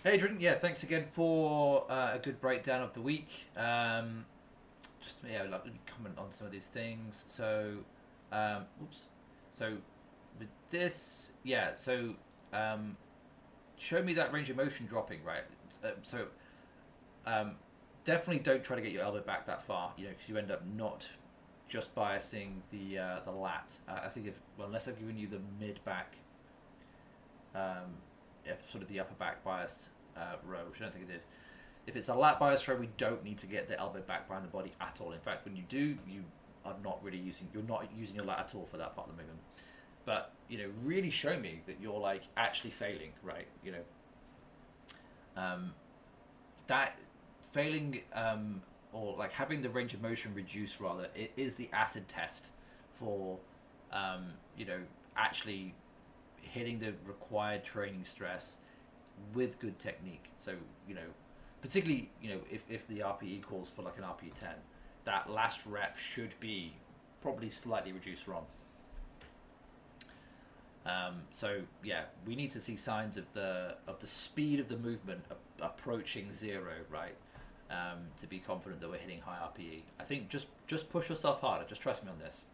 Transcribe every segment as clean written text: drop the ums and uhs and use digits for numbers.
Hey, Adrian. Yeah, thanks again for a good breakdown of the week. Just yeah, like let me comment on some of these things. Oops. So with this, yeah. Um, show me that range of motion dropping, right? So um, definitely don't try to get your elbow back that far, because you end up not just biasing the lat. I think if well, unless I've given you the mid back, if sort of the upper back biased row, which I don't think I did. If it's a lat bias row, we don't need to get the elbow back behind the body at all. In fact, when you do, you're not using your lat at all for that part of the movement. But really show me that you're like actually failing, right? Um, that failing or like having the range of motion reduced rather, it is the acid test for um, you know actually hitting the required training stress with good technique. So particularly if the RPE calls for like an RPE 10, that last rep should be probably slightly reduced from. So yeah, we need to see signs of the speed of the movement approaching zero, right? To be confident that we're hitting high RPE. I think just push yourself harder. Just trust me on this.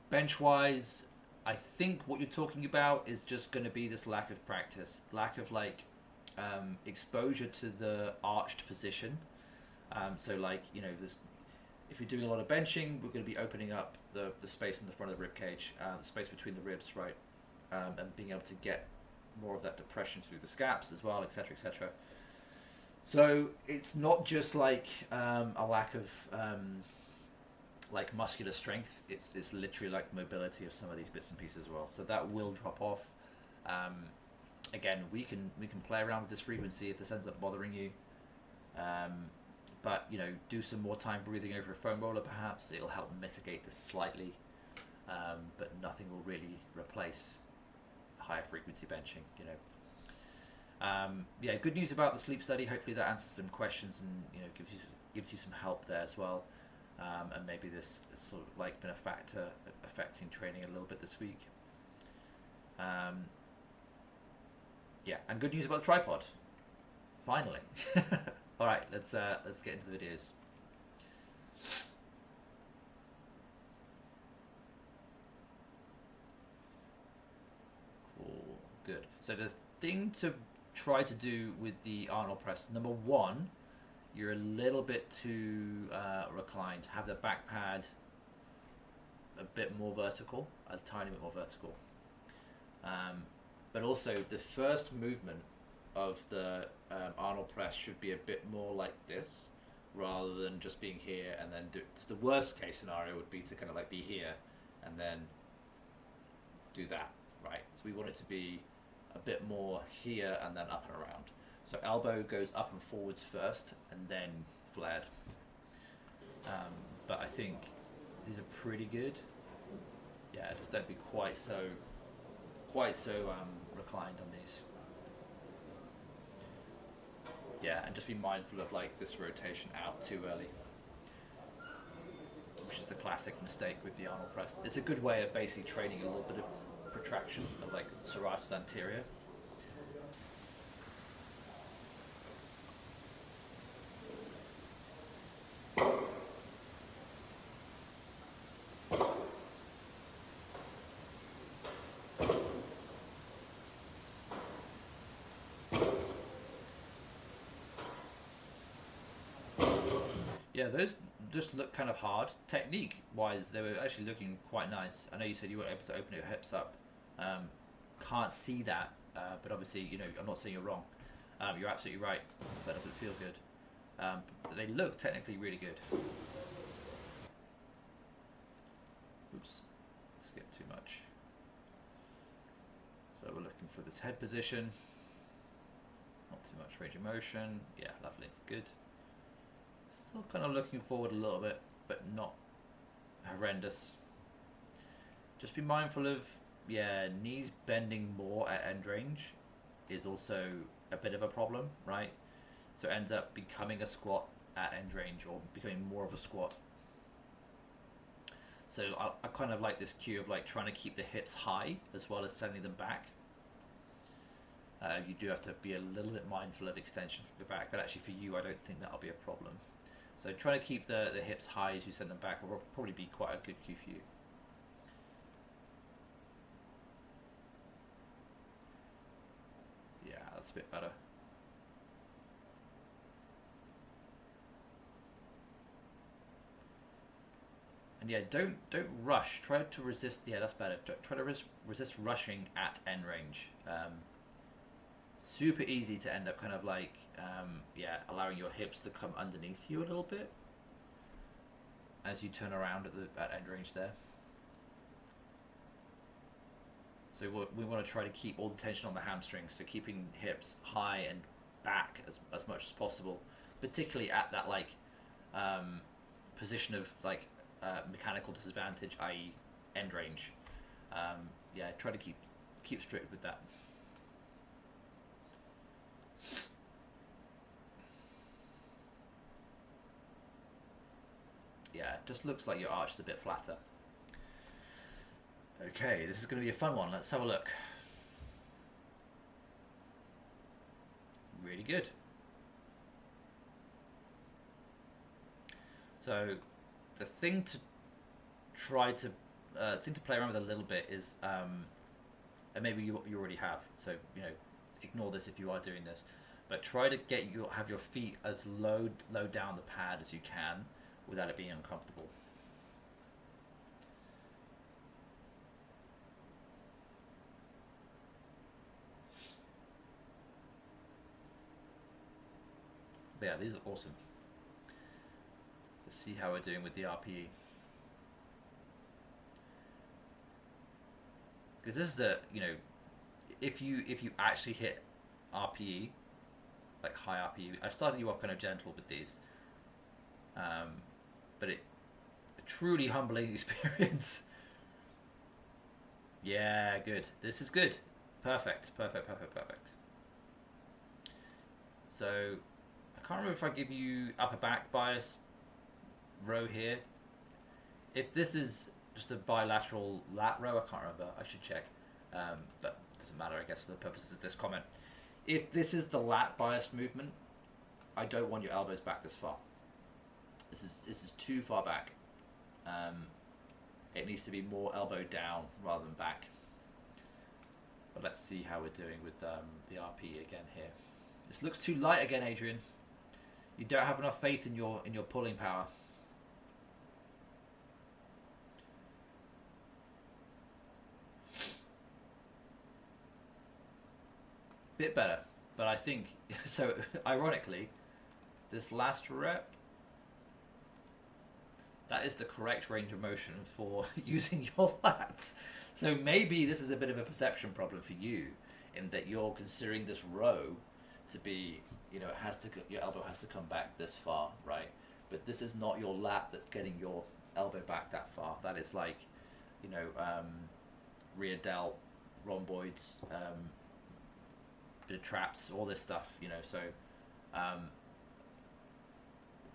Bench wise, I think what you're talking about is just going to be this lack of practice, lack of like exposure to the arched position. So like this, if you're doing a lot of benching, we're going to be opening up the space in the front of the rib cage, the space between the ribs, right, and being able to get more of that depression through the scaps as well, etc., etc. So it's not just like a lack of like muscular strength. It's literally like mobility of some of these bits and pieces as well. So that will drop off. Um, Again, we can play around with this frequency if this ends up bothering you. Um, but do some more time breathing over a foam roller. Perhaps it'll help mitigate this slightly. But nothing will really replace higher frequency benching. Yeah, good news about the sleep study. Hopefully that answers some questions and gives you some help there as well. And maybe this has sort of like been a factor affecting training a little bit this week. Um, yeah, and good news about the tripod. Finally. All right, let's get into the videos. Cool, good. So the thing to try to do with the Arnold press, number one, you're a little bit too reclined. Have the back pad a bit more vertical, a tiny bit more vertical. Um, but also the first movement of the Arnold press should be a bit more like this, rather than just being here and then do. The worst case scenario would be to kind of like be here and then do that, right? So we want it to be a bit more here and then up and around. So elbow goes up and forwards first and then flared. But I think these are pretty good. Yeah, just don't be quite so reclined on these. Yeah, and just be mindful of like this rotation out too early, which is the classic mistake with the Arnold press. It's a good way of basically training a little bit of protraction of like serratus anterior. Yeah, those just look kind of hard. Technique wise, they were actually looking quite nice. I know you said you weren't able to open your hips up. Um, can't see that, but obviously, I'm not saying you're wrong. You're absolutely right. That doesn't feel good. But they look technically really good. Oops, skip too much. So we're looking for this head position. Not too much range of motion. Yeah, lovely, good. Still kind of looking forward a little bit, but not horrendous. Just be mindful of, yeah, knees bending more at end range is also a bit of a problem, right? So it ends up becoming a squat at end range or becoming more of a squat. So I kind of like this cue of like trying to keep the hips high as well as sending them back. You do have to be a little bit mindful of extension from the back, but actually for you, I don't think that'll be a problem. So try to keep the hips high as you send them back, will probably be quite a good cue for you. Yeah, that's a bit better. And yeah, don't rush. Try to resist. Yeah, that's better. Try to resist rushing at end range. Super easy to end up kind of like yeah, allowing your hips to come underneath you a little bit as you turn around at end range there. So we want to try to keep all the tension on the hamstrings, so keeping hips high and back as much as possible, particularly at that like position of like mechanical disadvantage, i.e. end range. Yeah, try to keep strict with that. Yeah, it just looks like your arch is a bit flatter. Okay, this is going to be a fun one. Let's have a look. Really good. So, the thing to try to play around with a little bit is, and maybe you already have. So ignore this if you are doing this, but try to have your feet as low down the pad as you can without it being uncomfortable. But yeah, these are awesome. Let's see how we're doing with the RPE. Because this is if you actually hit RPE, like high RPE, I started you off kind of gentle with these, but a truly humbling experience. Yeah, good. This is good. Perfect. So I can't remember if I give you upper back bias row here. If this is just a bilateral lat row, I can't remember. I should check. But it doesn't matter, I guess, for the purposes of this comment. If this is the lat bias movement, I don't want your elbows back this far. This is too far back. It needs to be more elbow down rather than back. But let's see how we're doing with the RP again here. This looks too light again, Adrian. You don't have enough faith in your pulling power. Bit better, but I think so. Ironically, this last rep, that is the correct range of motion for using your lats. So maybe this is a bit of a perception problem for you, in that you're considering this row to be, your elbow has to come back this far, right? But this is not your lat that's getting your elbow back that far. That is like, rear delt, rhomboids, bit of traps, all this stuff, so I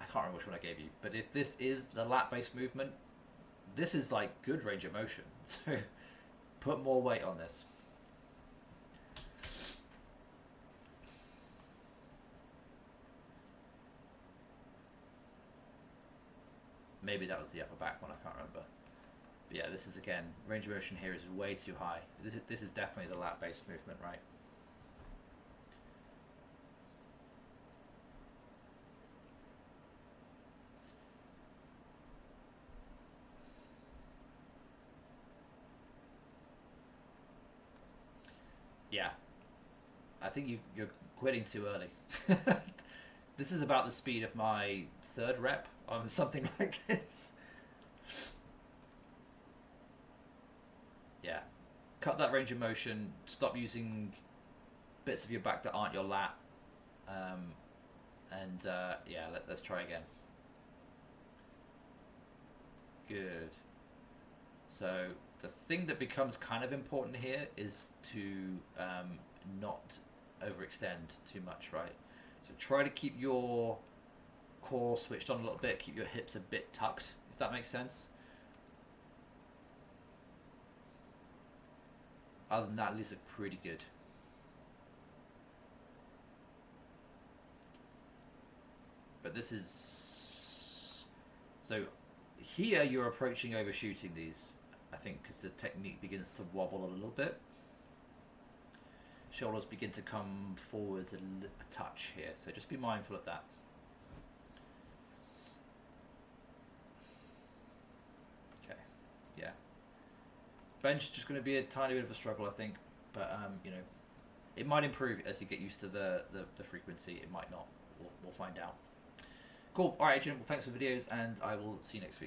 can't remember which one I gave you, but if this is the lat based movement, this is like good range of motion. So put more weight on this. Maybe that was the upper back one, I can't remember. But yeah, this is again, range of motion here is way too high. This is definitely the lat based movement, right? Yeah, I think you're quitting too early. This is about the speed of my third rep on something like this. Yeah, cut that range of motion. Stop using bits of your back that aren't your lat. Yeah, let's try again. Good. So the thing that becomes kind of important here is to not overextend too much, right? So try to keep your core switched on a little bit, keep your hips a bit tucked, if that makes sense. Other than that, these are pretty good. but this is... So here you're approaching overshooting these, I think, because the technique begins to wobble a little bit. Shoulders begin to come forwards a touch here, so just be mindful of that. Okay, yeah. Bench is just going to be a tiny bit of a struggle, I think, but you know, it might improve as you get used to the frequency. It might not. We'll find out. Cool. All right, Agent. Well, thanks for the videos, and I will see you next week.